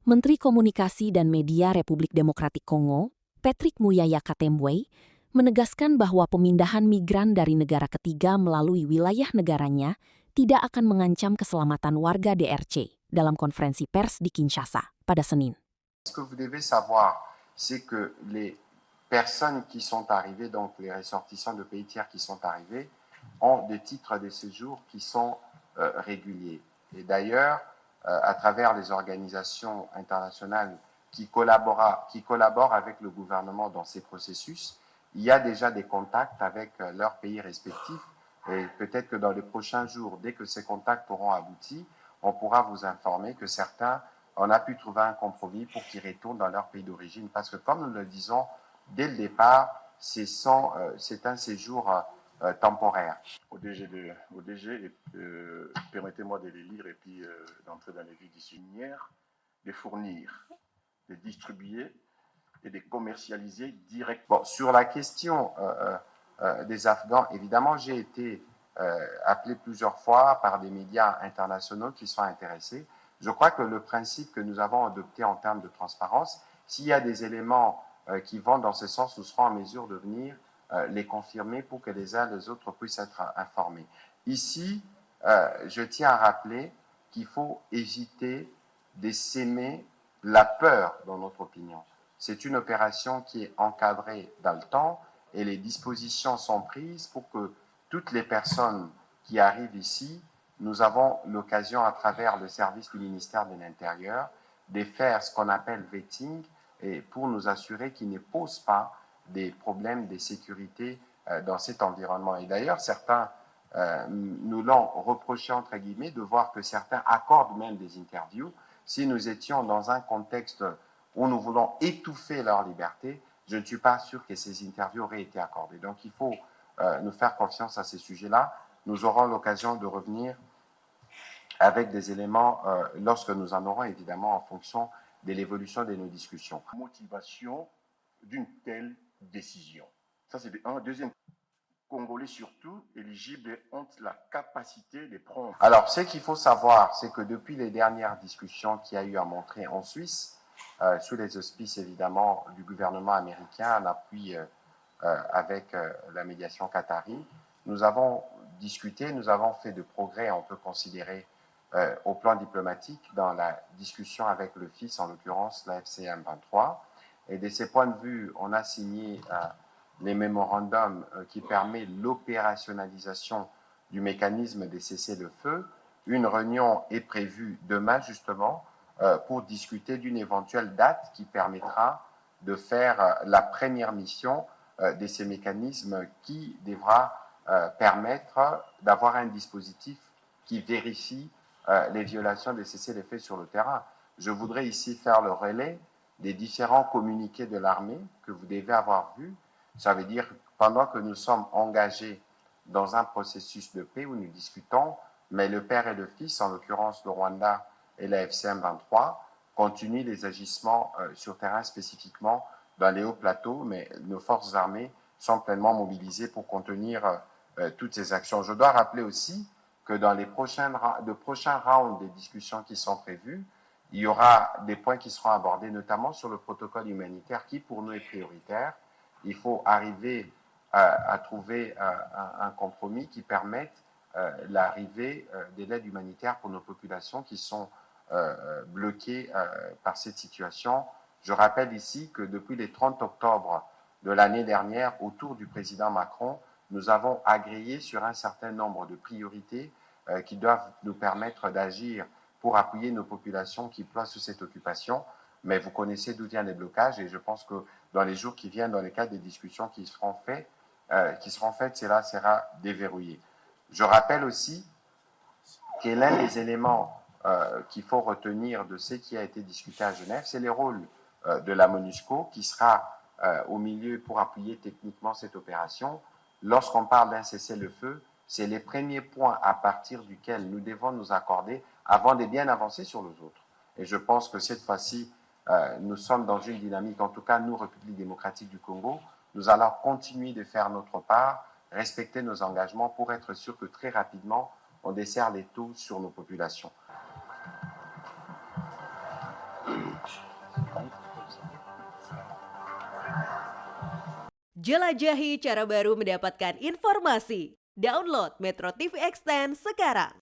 Menteri Komunikasi dan Media Republik Demokratik Kongo, Patrick Muyaya Katembwe, menegaskan bahwa pemindahan migran dari negara ketiga melalui wilayah negaranya tidak akan mengancam keselamatan warga DRC dalam konferensi pers di Kinshasa pada Senin. Ce que vous devez savoir, c'est que les personnes qui sont arrivées, donc les ressortissants de pays tiers qui sont arrivés, ont des titres de séjour qui sont réguliers. Et d'ailleurs, à travers les organisations internationales qui collaborent avec le gouvernement dans ces processus, il y a déjà des contacts avec leurs pays respectifs. Et peut-être que dans les prochains jours, dès que ces contacts auront abouti, on pourra vous informer que certains, on a pu trouver un compromis pour qu'ils retournent dans leur pays d'origine. Parce que comme nous le disons dès le départ, c'est un séjour temporaire. Au DG, permettez-moi de les lire et puis d'entrer dans les vies d'ici. De fournir, de distribuer et de commercialiser directement. Bon, sur la question des Afghans, évidemment, j'ai été appelé plusieurs fois par des médias internationaux qui sont intéressés. Je crois que le principe que nous avons adopté en termes de transparence, s'il y a des éléments qui vont dans ce sens, nous serons en mesure de venir les confirmer pour que les uns et les autres puissent être informés. Ici, je tiens à rappeler qu'il faut éviter de s'aimer la peur dans notre opinion. C'est une opération qui est encadrée dans le temps et les dispositions sont prises pour que toutes les personnes qui arrivent ici, nous avons l'occasion à travers le service du ministère de l'Intérieur de faire ce qu'on appelle vetting et pour nous assurer qu'ils ne posent pas des problèmes de sécurité dans cet environnement. Et d'ailleurs, certains nous l'ont reproché, entre guillemets, de voir que certains accordent même des interviews. Si nous étions dans un contexte où nous voulons étouffer leur liberté, je ne suis pas sûr que ces interviews auraient été accordées. Donc il faut nous faire confiance à ces sujets-là. Nous aurons l'occasion de revenir avec des éléments lorsque nous en aurons, évidemment, en fonction de l'évolution de nos discussions. Motivation d'une telle décision. Ça, c'est un. Deuxième, Congolais surtout, éligibles, ont la capacité de prendre. Alors, ce qu'il faut savoir, c'est que depuis les dernières discussions qu'il y a eu à montrer en Suisse, sous les auspices, évidemment, du gouvernement américain, en appui avec la médiation qatari, nous avons discuté, nous avons fait de progrès, on peut considérer, au plan diplomatique, dans la discussion avec le FIS, en l'occurrence la FCM 23. Et de ces points de vue, on a signé les mémorandums qui permettent l'opérationnalisation du mécanisme des cessez-le-feu. Une réunion est prévue demain, justement, pour discuter d'une éventuelle date qui permettra de faire la première mission de ces mécanismes qui devra permettre d'avoir un dispositif qui vérifie les violations des cessez-le-feu sur le terrain. Je voudrais ici faire le relais des différents communiqués de l'armée que vous devez avoir vus. Ça veut dire que pendant que nous sommes engagés dans un processus de paix où nous discutons, mais le père et le fils, en l'occurrence le Rwanda et la FCM 23, continuent les agissements sur terrain spécifiquement dans les hauts plateaux, mais nos forces armées sont pleinement mobilisées pour contenir toutes ces actions. Je dois rappeler aussi que dans les prochains rounds des discussions qui sont prévus, il y aura des points qui seront abordés, notamment sur le protocole humanitaire qui, pour nous, est prioritaire. Il faut arriver à trouver un compromis qui permette l'arrivée de l'aide humanitaire pour nos populations qui sont bloquées par cette situation. Je rappelle ici que depuis le 30 octobre de l'année dernière, autour du président Macron, nous avons agréé sur un certain nombre de priorités qui doivent nous permettre d'agir pour appuyer nos populations qui ploient sous cette occupation. Mais vous connaissez d'où viennent les blocages et je pense que dans les jours qui viennent, dans le cadre des discussions qui seront faites, cela sera déverrouillé. Je rappelle aussi que l'un des éléments qu'il faut retenir de ce qui a été discuté à Genève, c'est le rôle de la MONUSCO qui sera au milieu pour appuyer techniquement cette opération. Lorsqu'on parle d'un cessez-le-feu, c'est les premiers points à partir duquel nous devons nous accorder avant de bien avancer sur les autres. Et je pense que cette fois-ci, nous sommes dans une dynamique, en tout cas nous, République démocratique du Congo, nous allons continuer de faire notre part, respecter nos engagements pour être sûr que très rapidement, on desserre les taux sur nos populations. Jelajahi cara baru mendapatkan informasi. Download Metro TV Extend sekarang.